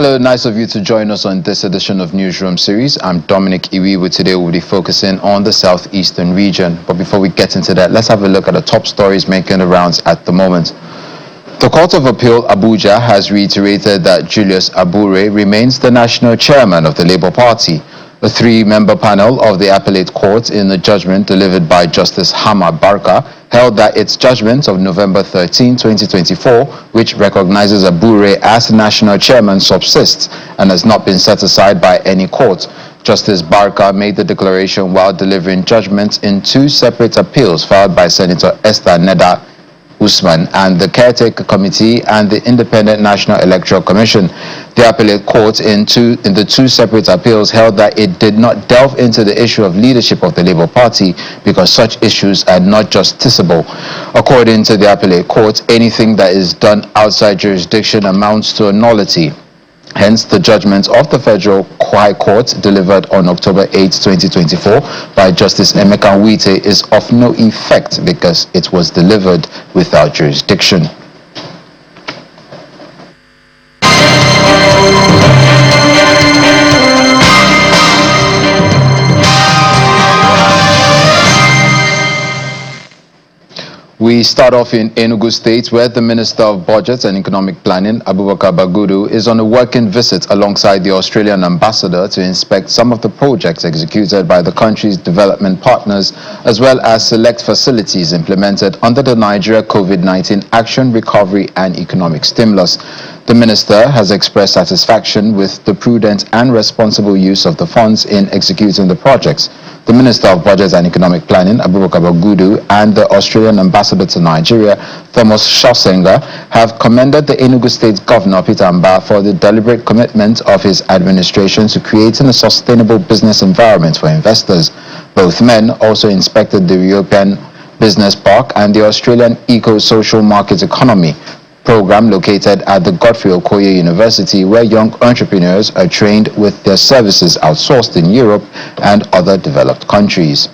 Hello, nice of you to join us on this edition of Newsroom series. I'm Dominic Iwiwu. Today we'll be focusing on the southeastern region. But before we get into that, let's have a look at the top stories making the rounds at the moment. The Court of Appeal Abuja has reiterated that Julius Abure remains the national chairman of the Labour Party. The three-member panel of the appellate court, in a judgment delivered by Justice Hama Barka, held that its judgment of November 13, 2024, which recognizes Abure as national chairman, subsists and has not been set aside by any court. Justice Barka made the declaration while delivering judgments in two separate appeals filed by Senator Esther Neda Usman and the Caretaker Committee and the Independent National Electoral Commission. The appellate court in the two separate appeals held that it did not delve into the issue of leadership of the Labour Party because such issues are not justiciable. According to the appellate court, anything that is done outside jurisdiction amounts to a nullity. Hence, the judgment of the Federal High Court delivered on October 8, 2024 by Justice Emeka Nwite is of no effect because it was delivered without jurisdiction. We start off in Enugu State, where the Minister of Budget and Economic Planning, Abubakar Bagudu, is on a working visit alongside the Australian ambassador to inspect some of the projects executed by the country's development partners, as well as select facilities implemented under the Nigeria COVID-19 Action, Recovery and Economic Stimulus. The minister has expressed satisfaction with the prudent and responsible use of the funds in executing the projects. The Minister of Budget and Economic Planning, Abubakar Bagudu, and the Australian ambassador to Nigeria, Thomas Schausinger, have commended the Enugu State Governor, Peter Anambra, for the deliberate commitment of his administration to creating a sustainable business environment for investors. Both men also inspected the European Business Park and the Australian Eco-Social Market Economy program located at the Godfrey Okoye University, where young entrepreneurs are trained with their services outsourced in Europe and other developed countries.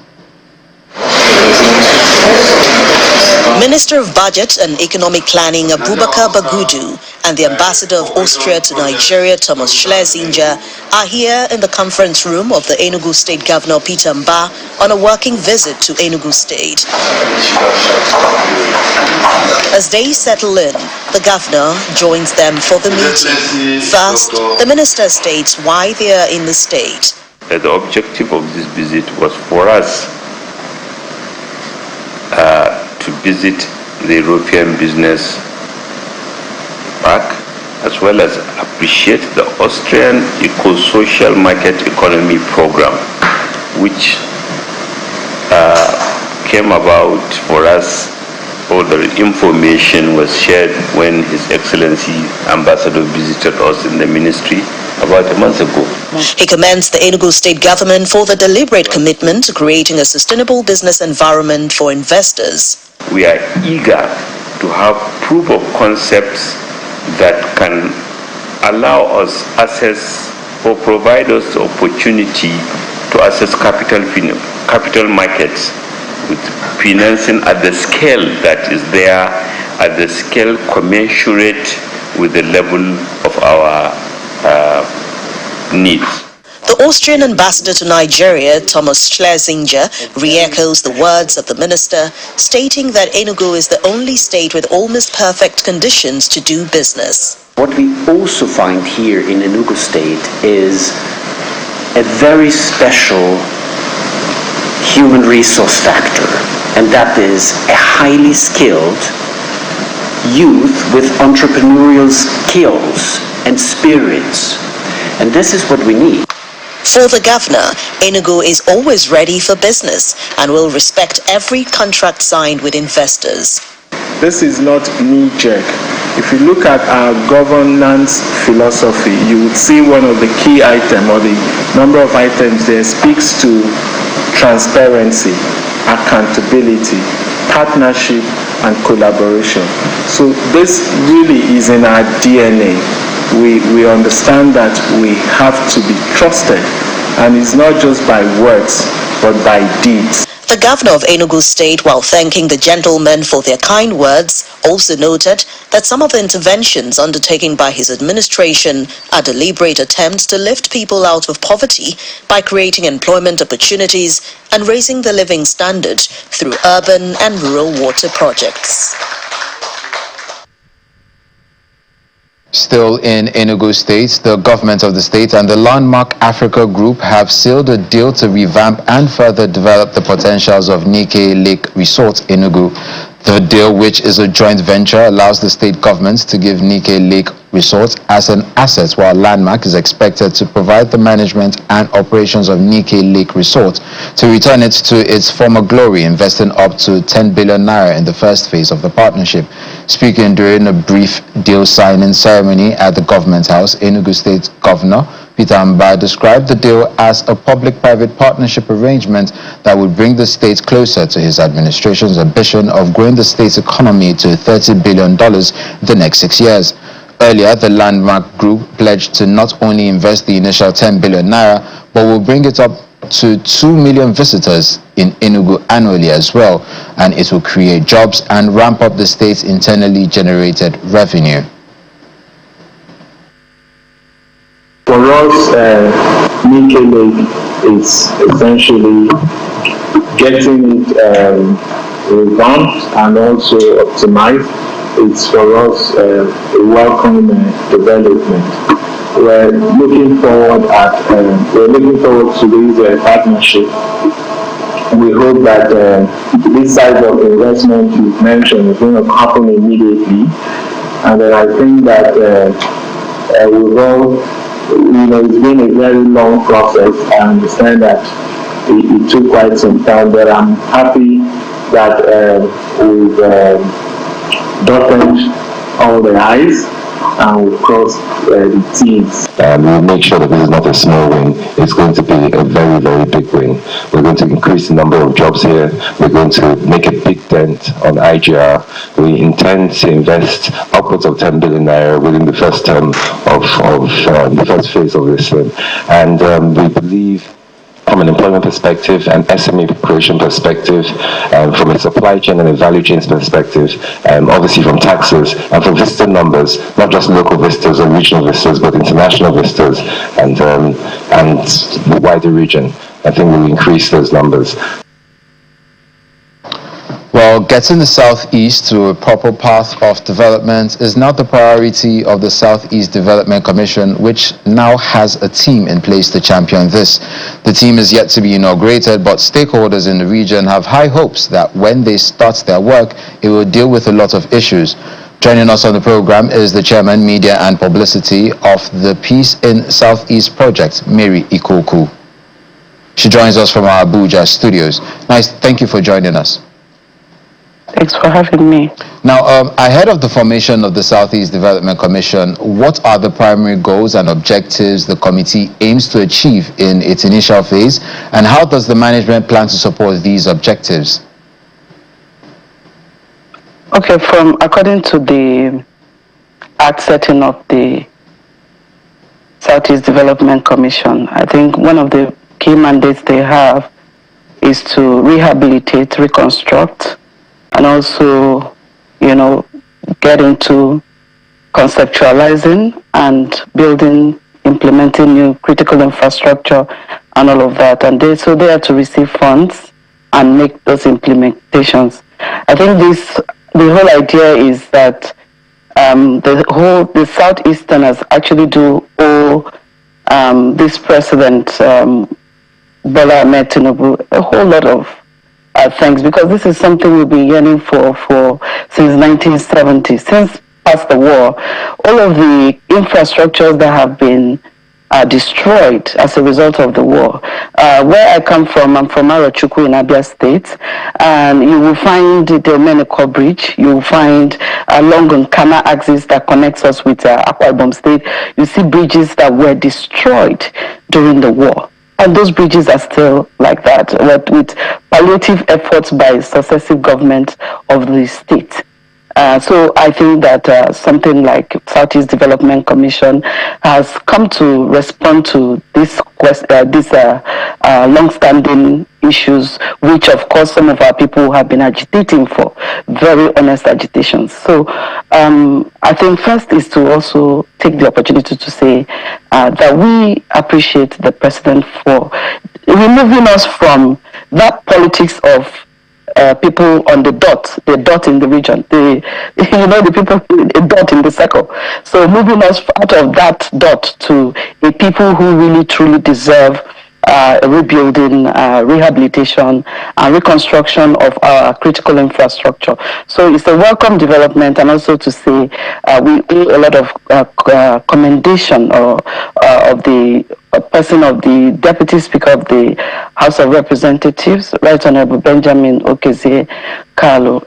Minister of Budget and Economic Planning Abubakar Bagudu and the Ambassador of Austria to Nigeria, Thomas Schlesinger, are here in the conference room of the Enugu State Governor Peter Anambra on a working visit to Enugu State. As they settle in, the governor joins them for the meeting. First, the minister states why they are in the state. The objective of this visit was for us to visit the European Business Park, as well as appreciate the Austrian Eco-Social Market Economy program, which came about for us. All the information was shared when His Excellency Ambassador visited us in the ministry about a month ago. He commends the Enugu State government for the deliberate commitment to creating a sustainable business environment for investors. We are eager to have proof of concepts that can allow us access or provide us the opportunity to access capital markets with financing at the scale that is there, at the scale commensurate with the level of our needs. The Austrian ambassador to Nigeria, Thomas Schlesinger, re-echoes the words of the minister, stating that Enugu is the only state with almost perfect conditions to do business. What we also find here in Enugu State is a very special human resource factor, and that is a highly skilled youth with entrepreneurial skills and spirits. And this is what we need. For the governor, Enugu is always ready for business and will respect every contract signed with investors. This is not knee-jerk. If you look at our governance philosophy, you would see one of the key items, or the number of items there, speaks to transparency, accountability, partnership, and collaboration. So this really is in our DNA. We understand that we have to be trusted, and it's not just by words, but by deeds. The governor of Enugu State, while thanking the gentlemen for their kind words, also noted that some of the interventions undertaken by his administration are deliberate attempts to lift people out of poverty by creating employment opportunities and raising the living standard through urban and rural water projects. Still in Enugu State, the government of the state and the Landmark Africa Group have sealed a deal to revamp and further develop the potentials of Nike Lake Resort, Enugu. The deal, which is a joint venture, allows the state government to give Nike Lake Resort as an asset, while Landmark is expected to provide the management and operations of Nike Lake Resort to return it to its former glory, investing up to 10 billion naira in the first phase of the partnership. Speaking during a brief deal signing ceremony at the government house, Enugu State Governor Peter Anambra described the deal as a public-private partnership arrangement that would bring the state closer to his administration's ambition of growing the state's economy to $30 billion in the next 6 years. Earlier, the Landmark Group pledged to not only invest the initial 10 billion naira, but will bring it up to 2 million visitors in Enugu annually as well, and it will create jobs and ramp up the state's internally generated revenue. For us, Nike Lake is essentially getting it revamped and also optimized. It's for us a welcome development. We're looking forward to this partnership. We hope that this size of investment you've mentioned is going to happen immediately, and then I think that we've all, it's been a very long process. I understand that it took quite some time, but I'm happy that we've dotted all the I's and we've crossed the T's. We'll make sure that this is not a small win. It's going to be a very, very big win. We're going to increase the number of jobs here. We're going to make a big dent on IGR. We intend to invest upwards of 10 billion naira within the first term of the first phase of this thing. And we believe, from an employment perspective, an SME creation perspective, from a supply chain and a value chains perspective, obviously from taxes and from visitor numbers, not just local visitors or regional visitors, but international visitors and the wider region. I think we'll increase those numbers. Well, getting the Southeast to a proper path of development is now the priority of the Southeast Development Commission, which now has a team in place to champion this. The team is yet to be inaugurated, but stakeholders in the region have high hopes that when they start their work, it will deal with a lot of issues. Joining us on the program is the Chairman, Media and Publicity of the Peace in Southeast Project, Mary Ikoku. She joins us from our Abuja studios. Nice, thank you for joining us. Thanks for having me. Now, ahead of the formation of the Southeast Development Commission, what are the primary goals and objectives the committee aims to achieve in its initial phase, and how does the management plan to support these objectives? Okay, according to the act setting of the Southeast Development Commission, I think one of the key mandates they have is to rehabilitate, reconstruct, and also, get into conceptualizing and building, implementing new critical infrastructure and all of that. And so they are to receive funds and make those implementations. I think the whole idea is that the Southeasterners actually do owe this president, Bola Ahmed Tinubu, a whole lot of thanks, because this is something we've been yearning for since 1970, since past the war. All of the infrastructures that have been destroyed as a result of the war. Where I come from, I'm from Arochukwu in Abia State, and you will find the Omeniko Bridge, you will find along Nkana axis that connects us with Akwa Ibom State. You see bridges that were destroyed during the war. And those bridges are still like that, with palliative efforts by successive governments of the state. So I think that something like Southeast Development Commission has come to respond to this long-standing, issues, which of course some of our people have been agitating for, very honest agitations. So I think first is to also take the opportunity to say that we appreciate the president for removing us from that politics of people on the dot in the region, the people, a dot in the circle. So moving us out of that dot to a people who really truly deserve rebuilding, rehabilitation, and reconstruction of our critical infrastructure. So it's a welcome development, and also to say we owe a lot of commendation of the person of the Deputy Speaker of the House of Representatives, Right Honorable Benjamin Okezie Kalu,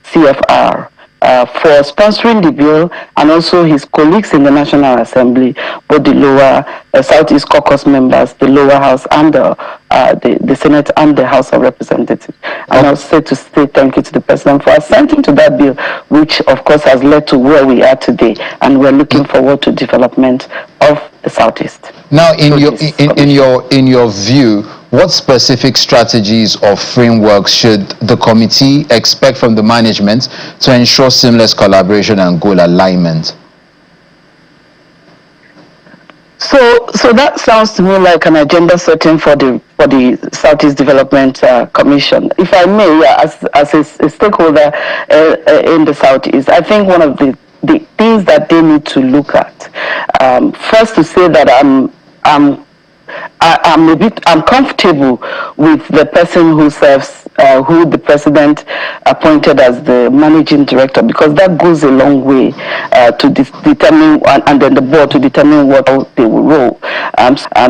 CFR, for sponsoring the bill, and also his colleagues in the National Assembly, both the lower Southeast Caucus members, the lower house, and the Senate and the House of Representatives. And I'll say thank you to the President for assenting to that bill, which of course has led to where we are today, and we're looking forward to development of the Southeast. Now, in your view, what specific strategies or frameworks should the committee expect from the management to ensure seamless collaboration and goal alignment? So that sounds to me like an agenda setting for the Southeast Development Commission. If I may, as a stakeholder in the Southeast, I think one of the things that they need to look at, first to say that I'm comfortable with the person who serves, who the president appointed as the managing director, because that goes a long way to determine, and then the board to determine what they will roll.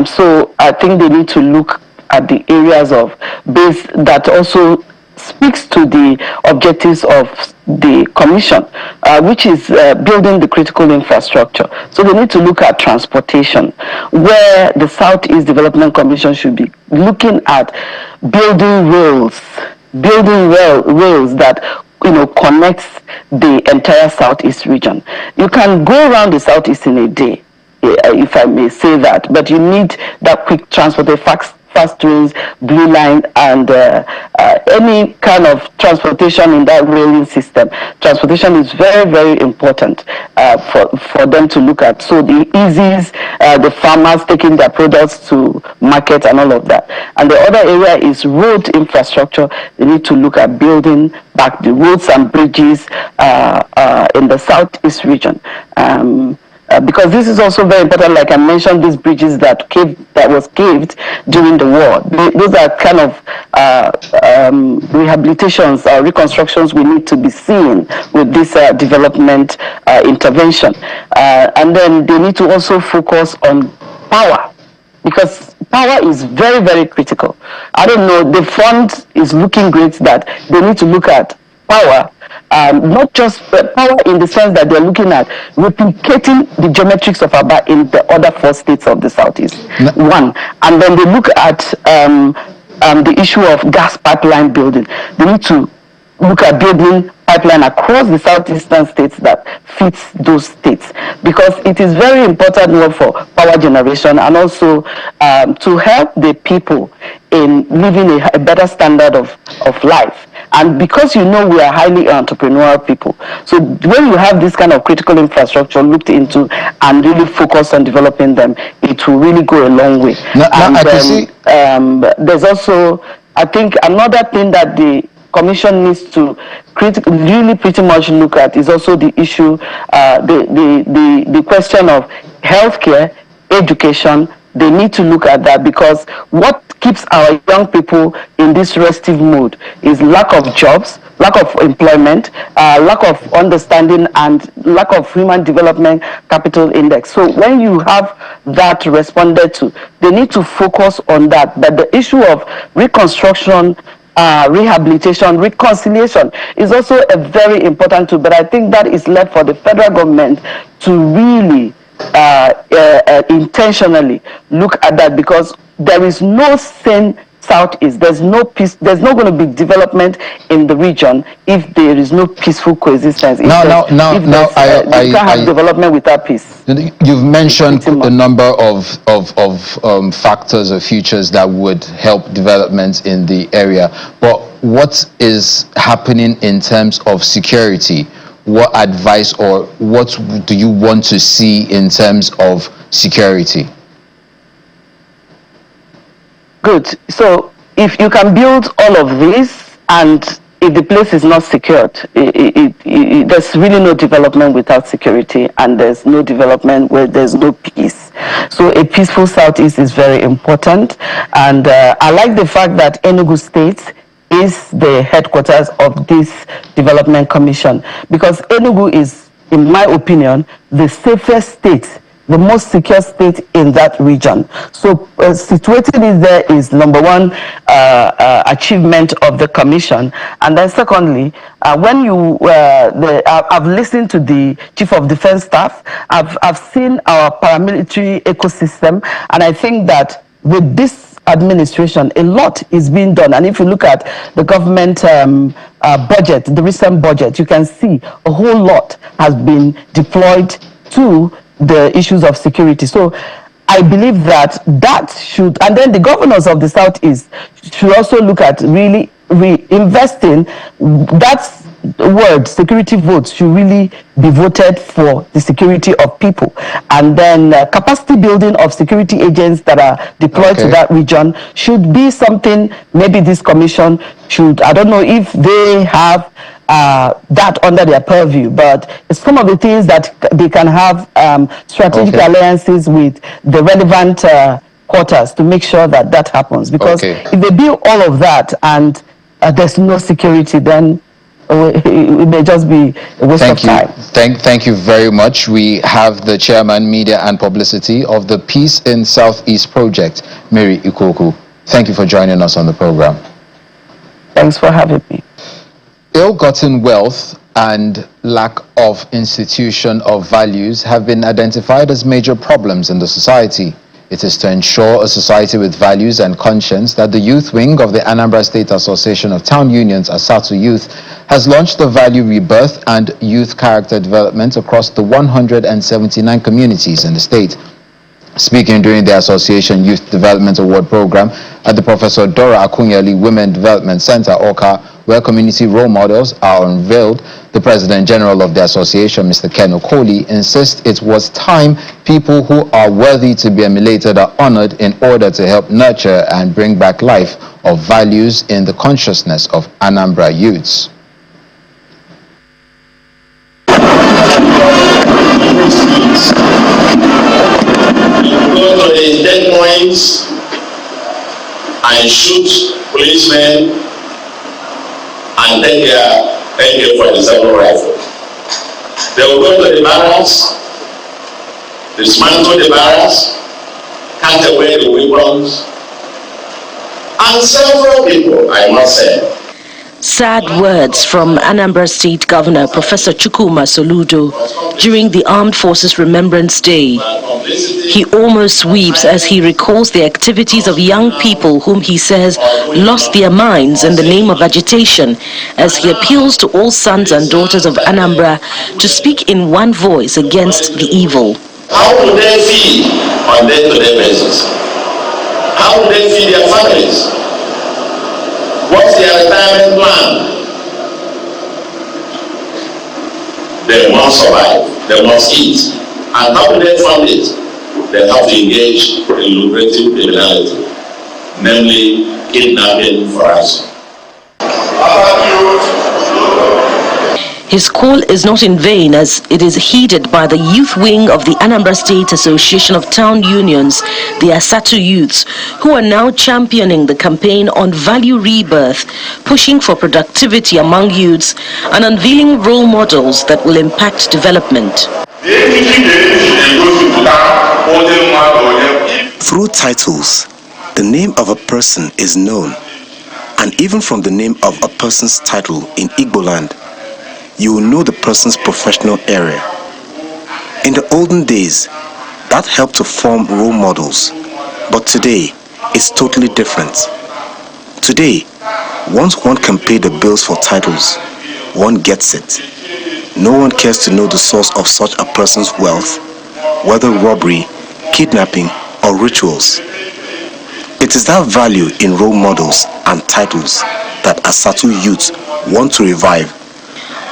So I think they need to look at the areas of base that also speaks to the objectives of the commission, which is building the critical infrastructure. So they need to look at transportation, where the Southeast Development Commission should be looking at building rails that connects the entire Southeast region. You can go around the Southeast in a day, if I may say that, but you need that quick transport, the fast trains, blue line, and any kind of transportation in that railing system. Transportation is very, very important for them to look at. So the eases, the farmers taking their products to market and all of that. And the other area is road infrastructure. They need to look at building back the roads and bridges in the Southeast region. Because this is also very important, like I mentioned, these bridges that was caved during the war. Those are kind of rehabilitations or reconstructions we need to be seeing with this development intervention. And then they need to also focus on power, because power is very, very critical. I don't know, the fund is looking great that they need to look at power. Not just power in the sense that they're looking at replicating the geometrics of Abia in the other 4 states of the Southeast. One. And then they look at the issue of gas pipeline building. They need to look at building pipeline across the southeastern states that fits those states, because it is very important work for power generation, and also to help the people in living a better standard of life. And because we are highly entrepreneurial people, so when you have this kind of critical infrastructure looked into and really focus on developing them, it will really go a long way. There's also, I think, another thing that the Commission needs to really pretty much look at is also the issue, the question of healthcare, education. They need to look at that, because what keeps our young people in this restive mode is lack of jobs, lack of employment, lack of understanding, and lack of human development capital index. So when you have that responded to, they need to focus on that. But the issue of reconstruction, rehabilitation, reconciliation is also a very important tool. But I think that is left for the federal government to really intentionally look at that, because there is no sane Southeast. There's no peace. There's not going to be development in the region if there is no peaceful coexistence. You can't have development without peace. You've mentioned a number of factors or features that would help development in the area, but what is happening in terms of security? What advice or what do you want to see in terms of security? Good. So if you can build all of this, and if the place is not secured, there's really no development without security, and there's no development where there's no peace. So a peaceful Southeast is very important, and I like the fact that Enugu State is the headquarters of this development commission, because Enugu is, in my opinion, the safest state, the most secure state in that region. So situated it there is number one achievement of the commission, and then secondly, when you I've listened to the Chief of Defense Staff, I've seen our paramilitary ecosystem, and I think that with this administration, a lot is being done. And if you look at the government budget, the recent budget, you can see a whole lot has been deployed to the issues of security. So I believe that should, and then the governors of the Southeast should also look at really reinvesting. That word, security votes, should really be voted for the security of people. And then capacity building of security agents that are deployed to that region should be something maybe this commission should, I don't know if they have that under their purview, but it's some of the things that they can have strategic alliances with the relevant quarters to make sure that that happens. Because if they build all of that and there's no security, then it may just be a waste of time. Thank you very much. We have the Chairman, Media and Publicity of the Peace in Southeast Project, Mary Ikoku. Thank you for joining us on the program. Thanks for having me. Ill-gotten wealth and lack of institution of values have been identified as major problems in the society. It is to ensure a society with values and conscience that the youth wing of the Anambra State Association of Town Unions, ASATU Youth, has launched the Value Rebirth and Youth Character Development across the 179 communities in the state. Speaking during the Association Youth Development Award Program at the Professor Dora Akunyeli Women Development Center, Oka, where community role models are unveiled, the President General of the Association, Mr. Ken Okoli, insists it was time people who are worthy to be emulated are honored in order to help nurture and bring back life of values in the consciousness of Anambra youths. Go to the checkpoints and shoot policemen and take their AK-47 rifle. They will go to the barracks, dismantle the barracks, cut away the weapons, and several people, I must say. Sad words from Anambra State Governor Professor Chukwuma Soludo during the Armed Forces Remembrance Day. He almost weeps as he recalls the activities of young people whom he says lost their minds in the name of agitation, as he appeals to all sons and daughters of Anambra to speak in one voice against the evil. How do they feed on day-to-day basis? How do they feed their families? What's their retirement plan? They must survive, they must eat. And how do they fund it? They have to engage in lucrative criminality, namely kidnapping for ransom. His call is not in vain, as it is heeded by the youth wing of the Anambra State Association of Town Unions, the ASATU Youths, who are now championing the campaign on Value Rebirth, pushing for productivity among youths and unveiling role models that will impact development. Through titles, the name of a person is known, and even from the name of a person's title in Igbo land, you will know the person's professional area. In the olden days, that helped to form role models, but today it's totally different. Today, once one can pay the bills for titles, one gets it. No one cares to know the source of such a person's wealth, whether robbery, kidnapping, or rituals. It is that value in role models and titles that Asatu youths want to revive.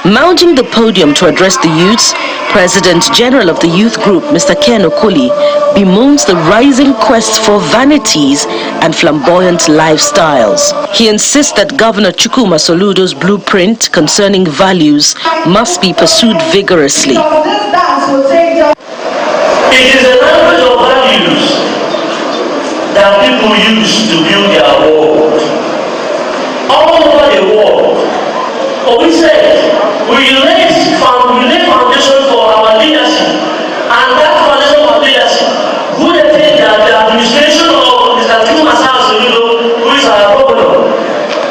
Mounting the podium to address the youths, President General of the youth group, Mr. Ken Okoli, bemoans the rising quest for vanities and flamboyant lifestyles. He insists that Governor Chukwuma Soludo's blueprint concerning values must be pursued vigorously. It is a language of values that people use to build their world. All over the world, we said we lay foundation for our leadership, and that foundation for leadership would think that the administration of Mr. Chukwuma Soludo, who is our governor,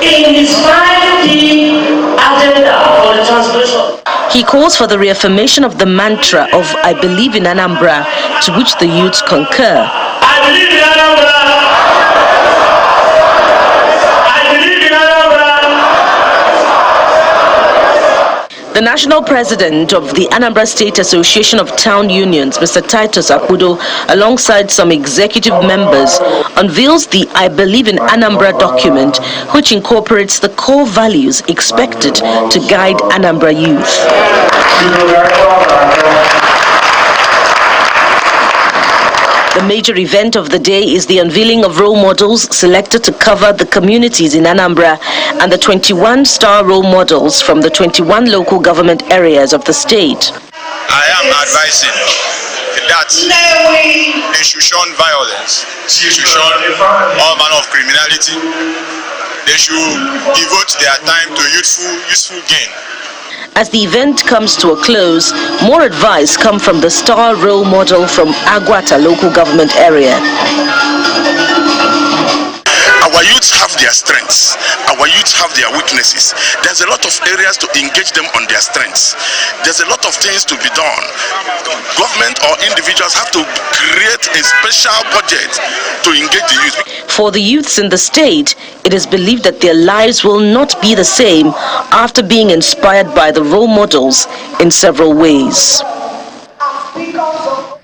in his 5-key agenda for the transformation. He calls for the reaffirmation of the mantra of "I believe in Anambra," to which the youths concur. I believe in Anambra. I believe in Anambra. The national president of the Anambra State Association of Town Unions, Mr. Titus Akudo, alongside some executive members, unveils the "I Believe in Anambra" document, which incorporates the core values expected to guide Anambra youth. The major event of the day is the unveiling of role models selected to cover the communities in Anambra and the 21 star role models from the 21 local government areas of the state. I am advising that they should shun violence, they should shun all manner of criminality, they should devote their time to useful gain. As the event comes to a close, more advice comes from the star role model from Agwata local government area. Our youths have their strengths, our youths have their weaknesses. There's a lot of areas to engage them on their strengths. There's a lot of things to be done. Government or individuals have to create a special budget to engage the youth. For the youths in the state, it is believed that their lives will not be the same after being inspired by the role models in several ways.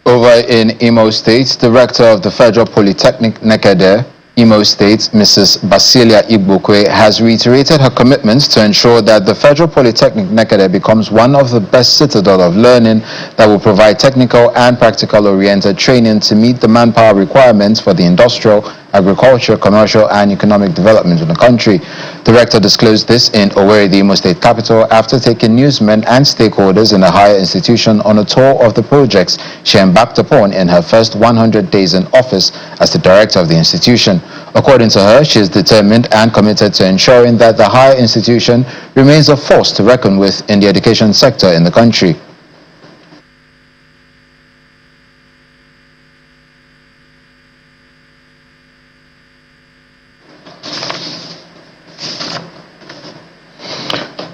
Over in Imo State, Director of the Federal Polytechnic Nekede, Imo State, Mrs. Basilia Igbokwe, has reiterated her commitments to ensure that the Federal Polytechnic Nekede becomes one of the best citadel of learning that will provide technical and practical-oriented training to meet the manpower requirements for the industrial, agriculture, commercial, and economic development in the country. The rector disclosed this in Owerri, the Imo State capital, after taking newsmen and stakeholders in the higher institution on a tour of the projects she embarked upon in her first 100 days in office as the director of the institution. According to her, she is determined and committed to ensuring that the higher institution remains a force to reckon with in the education sector in the country.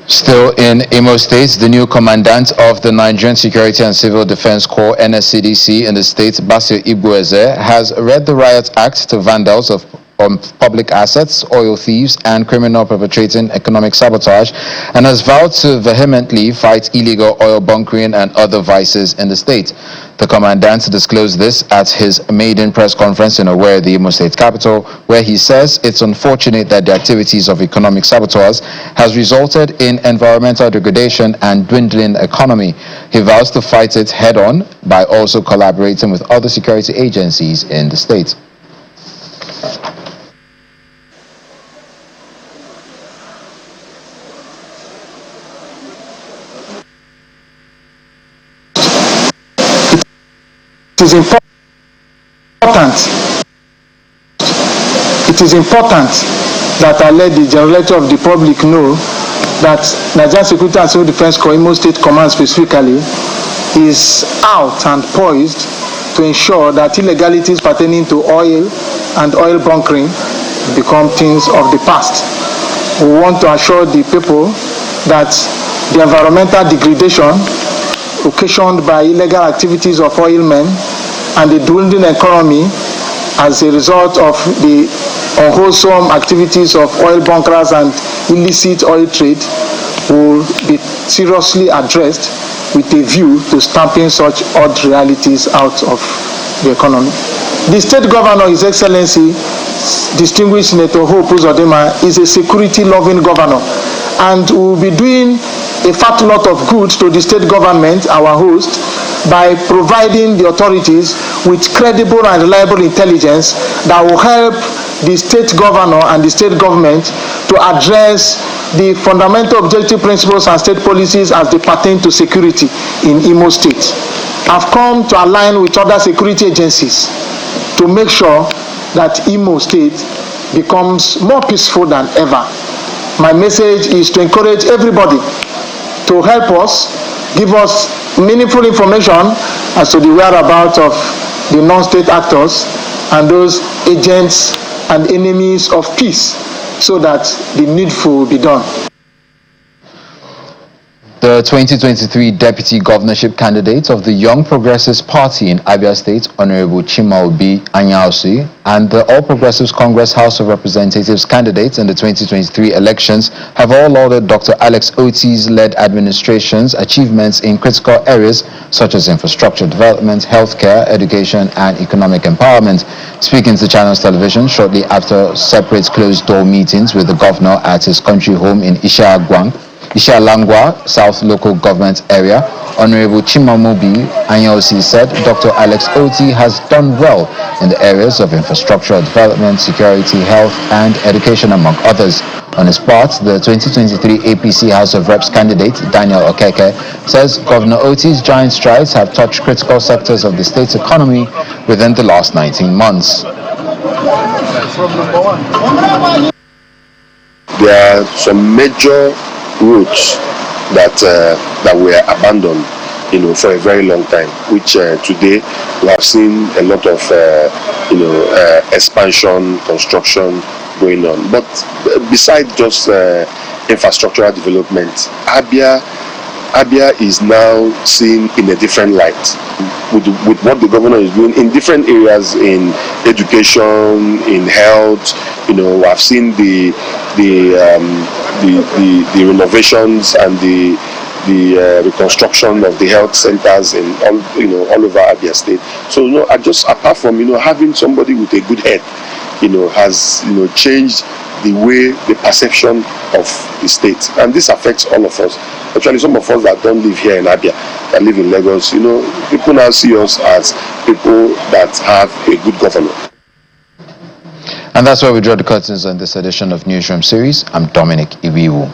Still in Imo State, the new commandant of the Nigerian Security and Civil Defense Corps, NSCDC, in the state, Basil Ibueze, has read the Riot Act to vandals of public assets, oil thieves, and criminal perpetrating economic sabotage, and has vowed to vehemently fight illegal oil bunkering and other vices in the state. The commandant disclosed this at his maiden press conference in Owerri, the Imo State capital, where he says it's unfortunate that the activities of economic saboteurs has resulted in environmental degradation and dwindling economy. He vows to fight it head-on by also collaborating with other security agencies in the state. It is important that I let the generality of the public know that Nigerian Security and Civil Defense Corps, Imo State Command specifically, is out and poised to ensure that illegalities pertaining to oil and oil bunkering become things of the past. We want to assure the people that the environmental degradation occasioned by illegal activities of oil men and the dwindling economy as a result of the unwholesome activities of oil bunkers and illicit oil trade will be seriously addressed with a view to stamping such odd realities out of the economy. The state governor, His Excellency, distinguished Senator Hope Uzodinma, is a security-loving governor, and will be doing a fat lot of good to the state government, our host, by providing the authorities with credible and reliable intelligence that will help the state governor and the state government to address the fundamental objective principles and state policies as they pertain to security in Imo State. I've come to align with other security agencies to make sure that Imo State becomes more peaceful than ever. My message is to encourage everybody to help us, give us meaningful information as to the whereabouts of the non-state actors and those agents and enemies of peace, so that the needful will be done. The 2023 deputy governorship candidate of the Young Progressives Party in Abia State, Honorable Chimaobi Anyausi, and the All Progressives Congress House of Representatives candidates in the 2023 elections have all lauded Dr. Alex Oti's led administration's achievements in critical areas such as infrastructure development, healthcare, education, and economic empowerment. Speaking to Channels Television shortly after separate closed-door meetings with the governor at his country home in Ishialangwa, South Local Government Area, Honorable Chimaobi Anyausi said Dr. Alex Oti has done well in the areas of infrastructural development, security, health, and education, among others. On his part, the 2023 APC House of Reps candidate, Daniel Okeke, says Governor Oti's giant strides have touched critical sectors of the state's economy within the last 19 months. There are some major routes that were abandoned, for a very long time, which today we have seen a lot of expansion, construction going on. But besides just infrastructural development, Abia is now seen in a different light with what the governor is doing in different areas, in education, in health. We have seen the renovations and the reconstruction of the health centers in all over Abia State. So apart from having somebody with a good head, has changed the way, the perception of the state, and this affects all of us. Actually, some of us that don't live here in Abia, that live in Lagos, people now see us as people that have a good governor. And that's where we draw the curtains on this edition of Newsroom series. I'm Dominic Iwiwu.